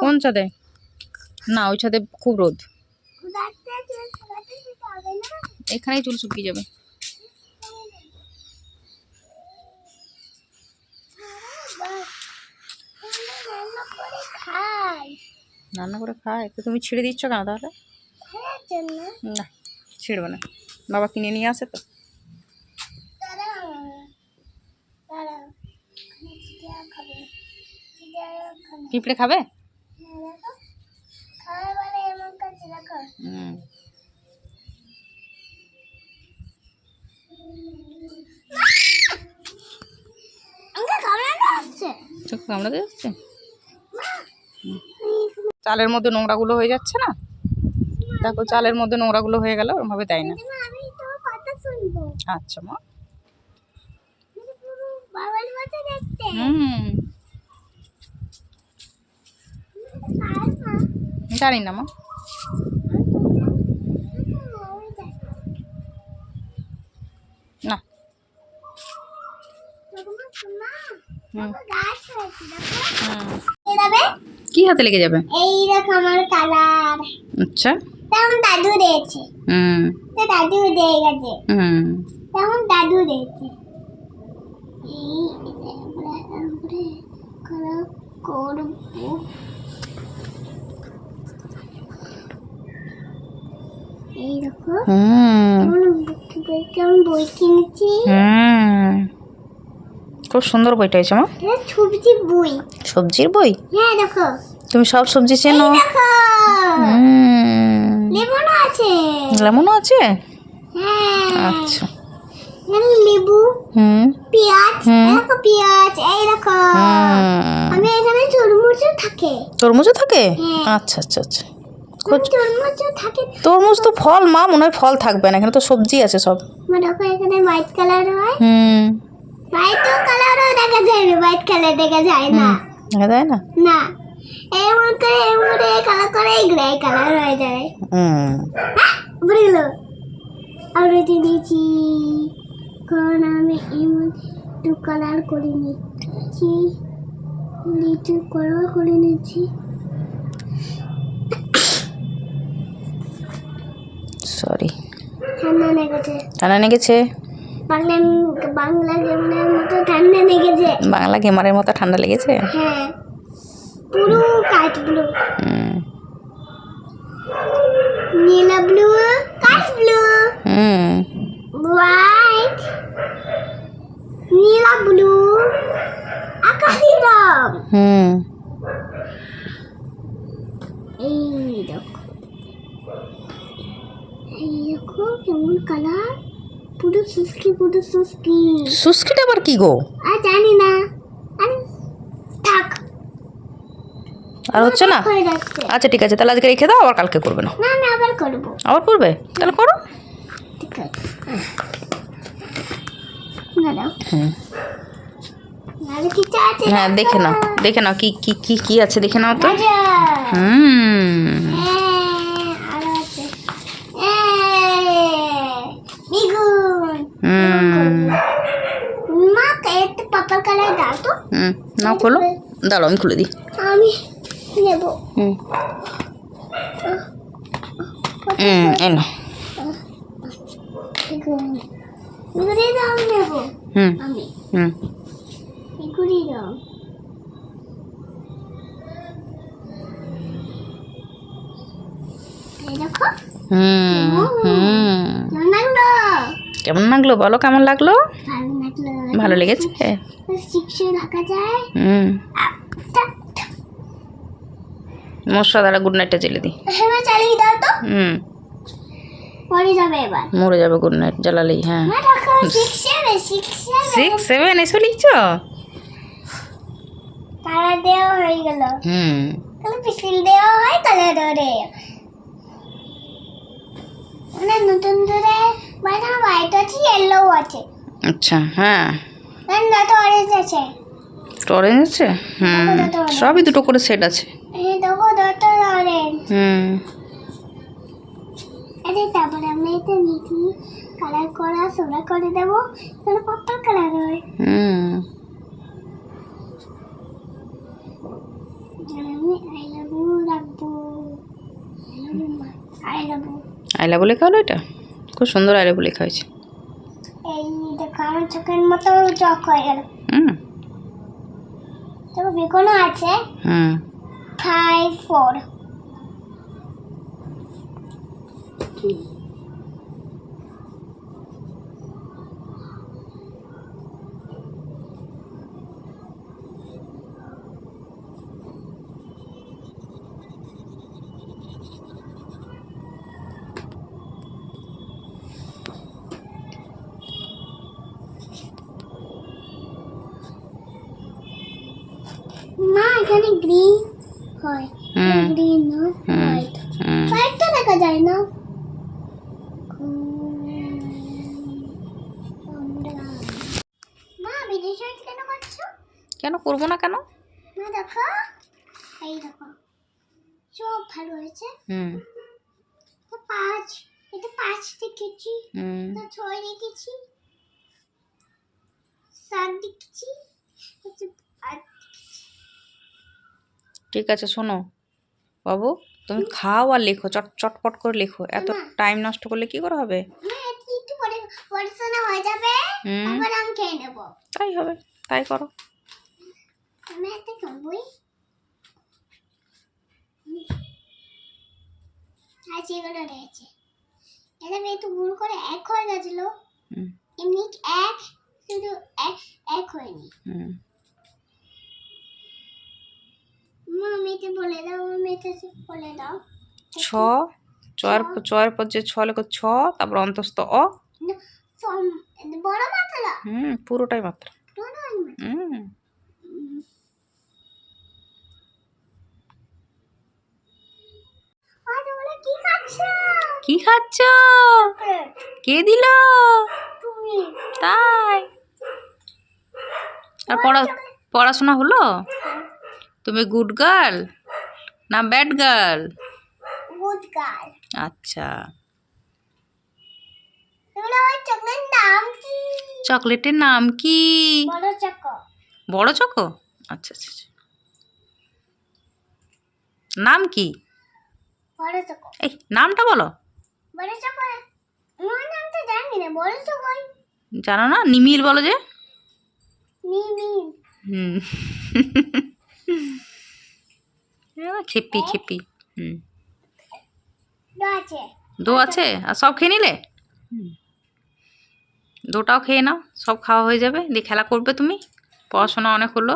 কোন ছাদে? না, ওই ছাদে খুব রোদ। এখানেই চুল শুকিয়ে যাবে। রান্না করে খায় তো তুমি ছিঁড়ে দিচ্ছ কেন তাহলে? না, ছিঁড়বে না, বাবা কিনে নিয়ে আসে তো। পিঁপড়ে খাবে? কামড়াতে যাচ্ছে। চালের মধ্যে নোংরাগুলো হয়ে যাচ্ছে না, দেখো চালের মধ্যে নোংরাগুলো হয়ে গেল, ওরভাবে দেয় না। আচ্ছা মা। জানি না মা। না। কি হাতে লেগে যাবে? এই দেখো আমার কালার। আচ্ছা, তেমন দাদু দিয়েছে। দাদু দিয়ে গেছে। তেমন দাদু দিয়েছে। এই দেখো কেমন বই কিনেছি। খুব সুন্দর বইটা হয়েছে মা। সবজির বই। সবজির বই? হ্যাঁ দেখো। তুমি সব সবজি চেনো? লেমনও আছে। লেমনও আছে? হ্যাঁ। আচ্ছা। লেবু, পেঁয়াজ, দেখো পেঁয়াজ, এই দেখো। আমি এখানে তরমুজও থাকে। তরমুজও থাকে? আচ্ছা আচ্ছা আচ্ছা। তরমুজও থাকে। তরমুজ তো ফল মা, মনে হয় ফল থাকবে না, এখানে তো সবজি আছে সব। দেখো এখানে হোয়াইট কালার হয়। হোয়াইট কালারও দেখা যায় না, হোয়াইট কালার দেখা যায় না। দেখা যায় না? না, এমন করে কালার করে গ্রে কালার হয়ে যায়। উপরে গেল। আর এটি দিয়েছি, কারণ আমি এমন একটু কালার করে নিচ্ছি, একটু কালার করে নিচ্ছি। সরি। ঠান্ডা লেগেছে। ঠান্ডা লেগেছে? বাংলা গেমারের মতো ঠান্ডা লেগেছে। বাংলা গেমারের মতো ঠান্ডা লেগেছে? হ্যাঁ, পুরো কাঠ ব্লু, নীলা ব্লু, কাঠ ব্লু, হোয়াইট, নীলা ব্লু, আকাশি রং। এই দেখো, এই দেখো কেমন কালার, পুরো সুস্কি, পুরো সুস্কি। সুস্কিটা আবার কি গো? আর জানি না, আরে থাক। আর হচ্ছে না? আচ্ছা ঠিক আছে, তাহলে আজকে রেখে দাও, আবার কালকে করবে না? না না, আবার করবো। আবার করবে? তাহলে করো। ঠিক আছে। না না। নালে কি আছে? হ্যাঁ, দেখে নাও, দেখে নাও কি কি কি কি আছে, দেখে নাও তো। আর আছে বেগুন। মা এতে পার্পল কালার দাও তো। নাও খোলো, দাঁড়াও আমি খুলে দিই। আমি নেব। এই নাও। বেগুনের রং নেব আমি। বেগুনের রং। এই দেখো। কেমন লাগলো? কেমন লাগলো বলো, কেমন লাগলো? ভালো লাগলো। ভালো লেগেছে? শিক্ষা রাখা যায়। মশলা দ্বারা গুড নাইটটা জেলে দিই। হ্যাঁ, চালিয়ে দাও তো। মরে যাবে এবার। মরে যাবে গুড নাইট জ্বালালেই। হ্যাঁ, 6 7 এসো লিখছো। কালার দেওয়া হয়ে গেল। তাহলে পেন্সিল দেওয়া হয় কালার ধরে। মানে নতুন ধরে মানে হোয়াইট আছে, ইয়েলো আছে। আচ্ছা, হ্যাঁ। না তো অরেঞ্জ আছে। অরেঞ্জ আছে? সবই দুটো করে সেট আছে। এই দেখো দুটো অরেঞ্জ। আরে তারপরে আমরা এটা নিচে কালার করা সোডা করে দেব, তাহলে পার্পল কালার হয়। আমি আই লাভ ইউ রাখবো। I love you. I love লেখা হলো এটা, খুব সুন্দর আই লাভ লেখা হয়েছে। এই দেখো আমার চোখের মতো চক হয়ে গেল। হুম তবে বেকনও আছে। হুম 5 4 মা এখানে গ্রিন হয়, হুম গ্রিন না হুম হোয়াইট। হুম হোয়াইটটা দেখা যায় না। মা ভিডিও শট কেন করছো? কেন করবো না কেন? মা দেখো, এই দেখো সব ভালো হয়েছে। হুম তো 5, এটা 5 দেখেছি, হুম তো 6 দেখেছি, 7 দেখেছি, হচ্ছে 8। ঠিক আছে, শোনো বাবু, তুমি খাও আর লেখো, চটপট করে লেখো, এত টাইম নষ্ট করলে কি করে হবে? মা একটু পরে পড়াশোনা হয়ে যাবে, হুম তারপর আমি খেয়ে নেবো। তাই হবে, তাই করো। আমি একটা খাবই। আজ এগুলো রয়েছে, এটা একটু ভুল করে 1 হয়ে গেছিল। হুম এমনি 1 শুধু 1 হয়নি। হুম মা মেয়েকে বলে দাও, মেয়েকে বলে দাও। ছ, চয়ের পর যে ছ লেখো, ছ তারপর অন্তস্থ অ। না, বড় মাত্রা পুরোটাই মাত্রা। বড় হুম আর ওরা কি খাচ্ছে? কি খাচ্ছ? কে দিল? তুমি। তাই? আর পড়াশোনা হলো? তুমি গুড গার্ল না ব্যাড গার্ল? Good girl. আচ্ছা, এগুলো ওই চকলেট নাম কি? চকলেটের নাম কি? বড় চকো। বড় চকো? আচ্ছা আচ্ছা আচ্ছা। নাম কি? বড় চকো। এই নামটা বলো। বড় চকো। আমার নামটা জানি না, বড় চকোই। জানো না? নিমির বলো যে। মিমি। হুম খেপি খেপি। হুম আছে। দো আছে, আর সব খেয়ে নিলে? দোটাও খেয়ে নাও, সব খাওয়া হয়ে যাবে, দিয়ে খেলা করবে তুমি, পড়াশোনা অনেক হলো।